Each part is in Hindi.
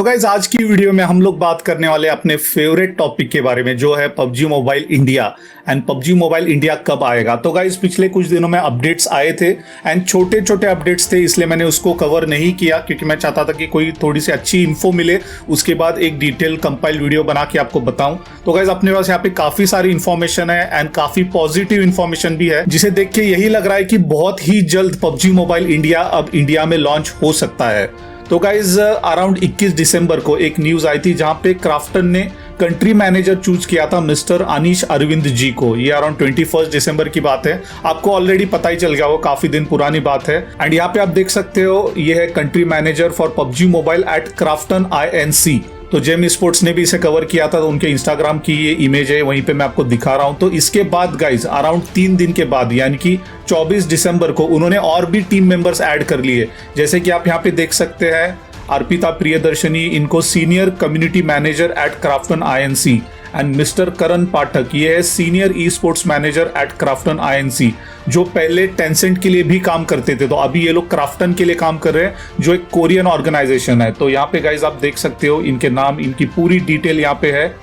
तो गाइज आज की वीडियो में हम लोग बात करने वाले हैं अपने फेवरेट टॉपिक के बारे में, जो है PUBG mobile India. And PUBG mobile India कब आएगा। तो गाइज पिछले कुछ दिनों में अपडेट्स आए थे एंड छोटे छोटे अपडेट्स थे, इसलिए मैंने उसको कवर नहीं किया क्योंकि मैं चाहता था कि कोई थोड़ी सी अच्छी इन्फो मिले, उसके बाद एक डिटेल कंपाइल वीडियो बना के आपको बताऊं। तो गाइज अपने पास यहाँ पे काफी सारी इन्फॉर्मेशन है एंड काफी पॉजिटिव इन्फॉर्मेशन भी है, जिसे देख के यही लग रहा है कि बहुत ही जल्द पबजी मोबाइल इंडिया अब इंडिया में लॉन्च हो सकता है। तो गाइज अराउंड 21 दिसंबर को एक न्यूज आई थी जहां पे क्राफ्टन ने कंट्री मैनेजर चूज किया था मिस्टर अनीश अरविंद जी को। ये अराउंड 21 दिसंबर की बात है, आपको ऑलरेडी पता ही चल गया, वो काफी दिन पुरानी बात है। एंड यहाँ पे आप देख सकते हो ये है country manager for PUBG mobile at Krafton INC। तो जेम स्पोर्ट्स ने भी इसे कवर किया था, तो उनके इंस्टाग्राम की ये इमेज है, वहीं पे मैं आपको दिखा रहा हूं। तो इसके बाद गाइज अराउंड 3 दिन के बाद यानी कि 24 दिसंबर को उन्होंने और भी टीम मेंबर्स ऐड कर लिए, जैसे कि आप यहाँ पे देख सकते हैं अर्पिता प्रियदर्शनी, इनको senior community manager at Krafton INC। And mister Karan Pathak, ये है senior esports manager at Krafton INC, जो पहले टेंसेंट के लिए भी काम करते थे। तो अभी ये लोग क्राफ्टन के लिए काम कर रहे हैं, जो एक कोरियन ऑर्गेनाइजेशन है। तो यहाँ पे गाइज आप देख सकते हो इनके नाम, इनकी पूरी डिटेल यहाँ पे है।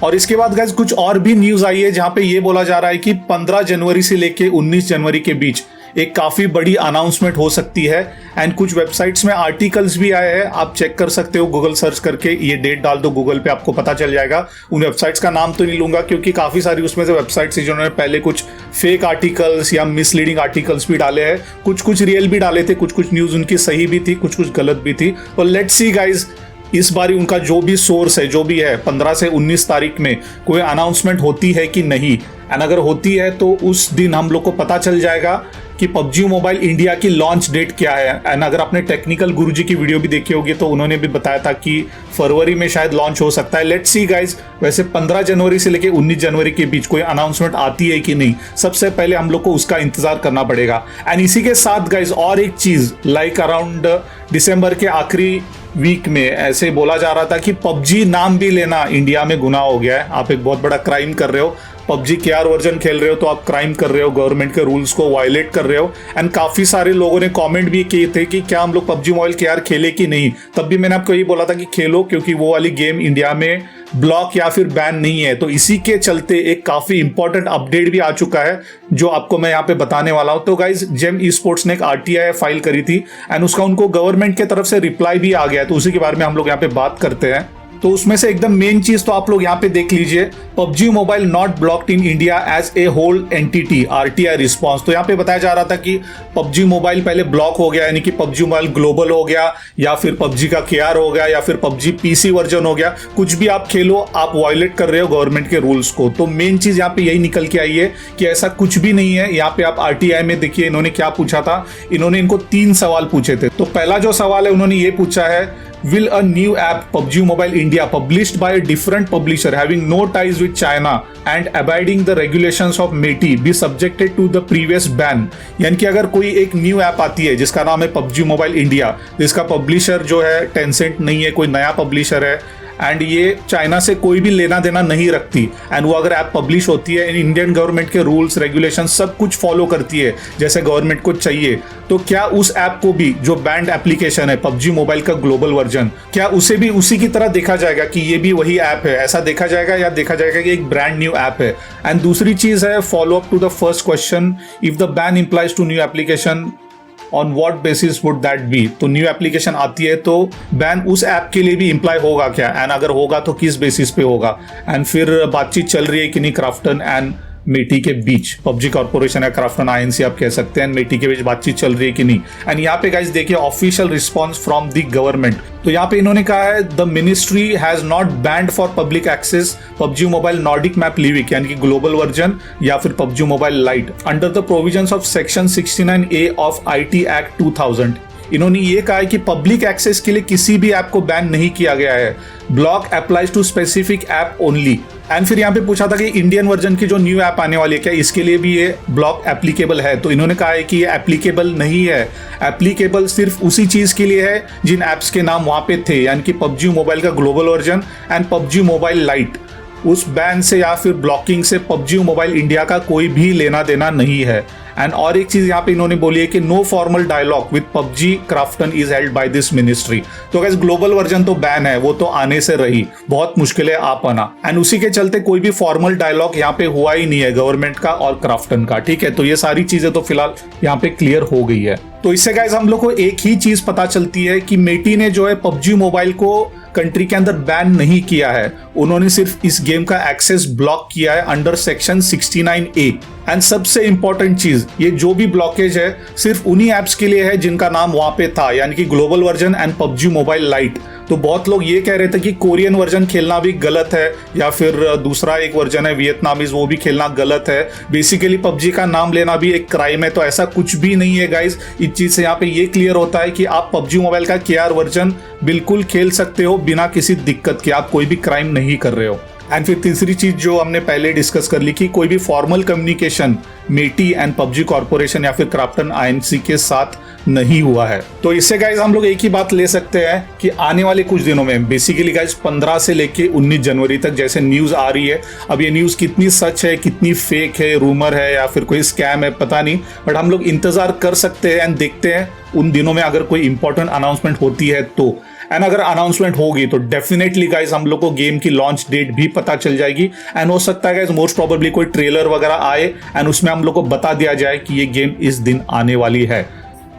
और इसके बाद गाइज कुछ और भी न्यूज आई है जहां पे ये बोला जा रहा है कि 15 जनवरी से लेके 19 जनवरी के बीच एक काफी बड़ी अनाउंसमेंट हो सकती है। एंड कुछ वेबसाइट्स में आर्टिकल्स भी आए हैं, आप चेक कर सकते हो, गूगल सर्च करके ये डेट डाल दो गूगल पे, आपको पता चल जाएगा। उन वेबसाइट्स का नाम तो नहीं लूंगा क्योंकि काफी सारी उसमें से वेबसाइट्स हैं जिन्होंने पहले कुछ फेक आर्टिकल्स या मिसलीडिंग आर्टिकल्स भी डाले हैं, कुछ रियल भी डाले थे, कुछ न्यूज उनकी सही भी थी, कुछ गलत भी थी। तो लेट्स सी गाइज, इस बारी उनका जो भी सोर्स है, जो भी है, 15 से 19 तारीख में कोई अनाउंसमेंट होती है कि नहीं। एंड अगर होती है तो उस दिन हम लोग को पता चल जाएगा कि पबजी मोबाइल इंडिया की लॉन्च डेट क्या है। एंड अगर आपने टेक्निकल गुरुजी की वीडियो भी देखी होगी तो उन्होंने भी बताया था कि फरवरी में शायद लॉन्च हो सकता है। लेट्स सी गाइज, वैसे 15 जनवरी से लेके 19 जनवरी के बीच कोई अनाउंसमेंट आती है कि नहीं, सबसे पहले हम लोग को उसका इंतजार करना पड़ेगा। एंड इसी के साथ गाइज और एक चीज, लाइक अराउंड दिसंबर के आखिरी वीक में ऐसे बोला जा रहा था कि पबजी नाम भी लेना इंडिया में गुनाह हो गया है, आप एक बहुत बड़ा क्राइम कर रहे हो, पबजी KR वर्जन खेल रहे हो तो आप क्राइम कर रहे हो, गवर्नमेंट के रूल्स को वायलेट कर रहे हो। एंड काफी सारे लोगों ने कमेंट भी किए थे कि क्या हम लोग पबजी मोबाइल KR खेले कि नहीं। तब भी मैंने आपको ये बोला था कि खेलो, क्योंकि वो वाली गेम इंडिया में ब्लॉक या फिर बैन नहीं है। तो इसी के चलते एक काफी इंपॉर्टेंट अपडेट भी आ चुका है जो आपको मैं यहाँ पे बताने वाला हूँ। तो गाइज जेम स्पोर्ट्स ने एक RTI फाइल करी थी एंड उसका उनको गवर्नमेंट की तरफ से रिप्लाई भी आ गया है, तो उसी के बारे में हम लोग यहाँ पे बात करते हैं। तो उसमें से एकदम मेन चीज तो आप लोग यहाँ पे देख लीजिए, PUBG mobile not blocked in India as a whole entity, RTI response. तो यहाँ पे बताया जा रहा था कि पबजी मोबाइल पहले ब्लॉक हो गया, यानी कि पबजी मोबाइल ग्लोबल हो गया, या फिर पबजी का KR हो गया, या फिर पबजी PC वर्जन हो गया, कुछ भी आप खेलो, आप वायलेट कर रहे हो गवर्नमेंट के रूल्स को। तो मेन चीज यहाँ पे यही निकल के आई है कि ऐसा कुछ भी नहीं है। यहाँ पे आप RTI में देखिए इन्होंने क्या पूछा था, इन्होंने इनको 3 सवाल पूछे थे। तो पहला जो सवाल है उन्होंने ये पूछा है, will a new app PUBG Mobile India published by a different publisher having no ties with China and abiding the regulations of METI be subjected to the previous ban। यानी कि अगर कोई एक न्यू ऐप आती है जिसका नाम है PUBG Mobile India, जिसका पब्लिशर जो है टेंसेंट नहीं है, कोई नया पब्लिशर है, एंड ये चाइना से कोई भी लेना देना नहीं रखती, एंड वो अगर ऐप पब्लिश होती है, इंडियन गवर्नमेंट के रूल्स रेगुलेशन सब कुछ फॉलो करती है जैसे गवर्नमेंट को चाहिए, तो क्या उस ऐप को भी, जो बैंड एप्लीकेशन है पबजी मोबाइल का ग्लोबल वर्जन, क्या उसे भी उसी की तरह देखा जाएगा कि ये भी वही ऐप है, ऐसा देखा जाएगा, या देखा जाएगा कि एक ब्रांड न्यू ऐप है। एंड दूसरी चीज है, follow up to the first question, if the ban implies to new application on what basis would that be. तो न्यू एप्लीकेशन आती है तो बैन उस ऐप के लिए भी इंप्लाई होगा क्या, एंड अगर होगा तो किस बेसिस पे होगा। एंड फिर बातचीत चल रही है कि नहीं क्राफ्टन एंड मेटी के बीच, पबजी कॉर्पोरेशन या क्राफ्टन INC आप कह सकते हैं, मेटी के बीच बातचीत चल रही है कि नहीं। एंड यहाँ पे गाइस देखिए official response from the government. तो यहाँ पे इन्होंने कहा है, the ministry has not banned for public access PUBG mobile Nordic map Livik, यानी कि ग्लोबल वर्जन या फिर PUBG mobile lite, under the provisions of section 69A of IT act 2000। इन्होंने ये कहा है कि पब्लिक एक्सेस के लिए किसी भी ऐप को बैन नहीं किया गया है, block applies to specific app only. And फिर यहाँ पे पूछा था कि इंडियन वर्जन की जो न्यू ऐप आने वाली है क्या इसके लिए भी ये ब्लॉक एप्लीकेबल है। तो इन्होंने कहा है कि ये एप्लीकेबल नहीं है, एप्लीकेबल सिर्फ उसी चीज के लिए है जिन ऐप्स के नाम वहां पे थे, यानी कि पबजी मोबाइल का global version and PUBG mobile light. उस बैन से या फिर ब्लॉकिंग से पबजी मोबाइल इंडिया का कोई भी लेना देना नहीं है। एंड और एक चीज यहाँ पे इन्होंने बोली है कि no formal dialogue with PUBG Krafton is held by this ministry. तो गाइस ग्लोबल वर्जन तो बैन है, वो तो आने से रही, बहुत मुश्किल है आ पाना, एंड उसी के चलते कोई भी फॉर्मल डायलॉग यहाँ पे हुआ ही नहीं है गवर्नमेंट का और क्राफ्टन का। ठीक है, तो ये सारी चीजें तो फिलहाल यहाँ पे क्लियर हो गई है। तो इससे गाइस हम लोग को एक ही चीज पता चलती है कि मेटी ने जो है पबजी मोबाइल को कंट्री के अंदर बैन नहीं किया है, उन्होंने सिर्फ इस गेम का एक्सेस ब्लॉक किया है अंडर सेक्शन 69A। एंड सबसे इंपॉर्टेंट चीज, ये जो भी ब्लॉकेज है सिर्फ उन्हीं एप्स के लिए है जिनका नाम वहां पे था, यानी कि global version and PUBG mobile light. तो बहुत लोग ये कह रहे थे कि कोरियन वर्जन खेलना भी गलत है या फिर दूसरा एक वर्जन है वियतनामीज, वो भी खेलना गलत है, बेसिकली पबजी का नाम लेना भी एक क्राइम है। तो ऐसा कुछ भी नहीं है गाइज। इस चीज से यहाँ पे ये क्लियर होता है कि आप पबजी मोबाइल का KR वर्जन बिल्कुल खेल सकते हो बिना किसी दिक्कत के, आप कोई भी क्राइम नहीं कर रहे हो। एंड फिर तीसरी चीज जो हमने पहले डिस्कस कर ली कि कोई भी formal communication MeitY and PUBG corporation या फिर क्राफ्टन INC के साथ नहीं हुआ है। तो इससे गाइज हम लोग एक ही बात ले सकते हैं कि आने वाले कुछ दिनों में बेसिकली गाइज 15 से लेके 19 जनवरी तक जैसे न्यूज आ रही है, अब ये न्यूज कितनी सच है कितनी फेक है, रूमर है या फिर कोई स्कैम है पता नहीं, बट हम लोग इंतजार कर सकते हैं एंड देखते हैं उन दिनों में अगर कोई इंपॉर्टेंट अनाउंसमेंट होती है तो। एंड अगर अनाउंसमेंट होगी तो डेफिनेटली गाइज हम लोग को गेम की लॉन्च डेट भी पता चल जाएगी, एंड हो सकता है गाइज मोस्ट प्रोबेबली कोई ट्रेलर वगैरह आए एंड उसमें हम लोग को बता दिया जाए कि ये गेम इस दिन आने वाली है।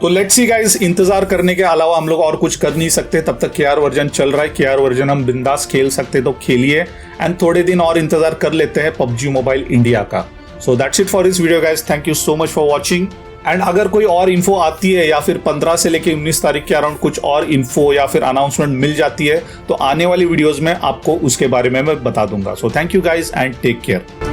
तो लेट्स सी गाइज, इंतजार करने के अलावा हम लोग और कुछ कर नहीं सकते। तब तक KR वर्जन चल रहा है, KR वर्जन हम बिंदास खेल सकते तो खेलिए, एंड थोड़े दिन और इंतजार कर लेते हैं पबजी मोबाइल इंडिया का। So that's it for this video guys, thank you so much for watching. And अगर कोई और इन्फो आती है या फिर 15 से लेके 19 तारीख के अराउंड कुछ और इन्फो या फिर अनाउंसमेंट मिल जाती है तो आने वाली वीडियोस में आपको उसके बारे में मैं बता दूंगा। सो thank you guys and take care.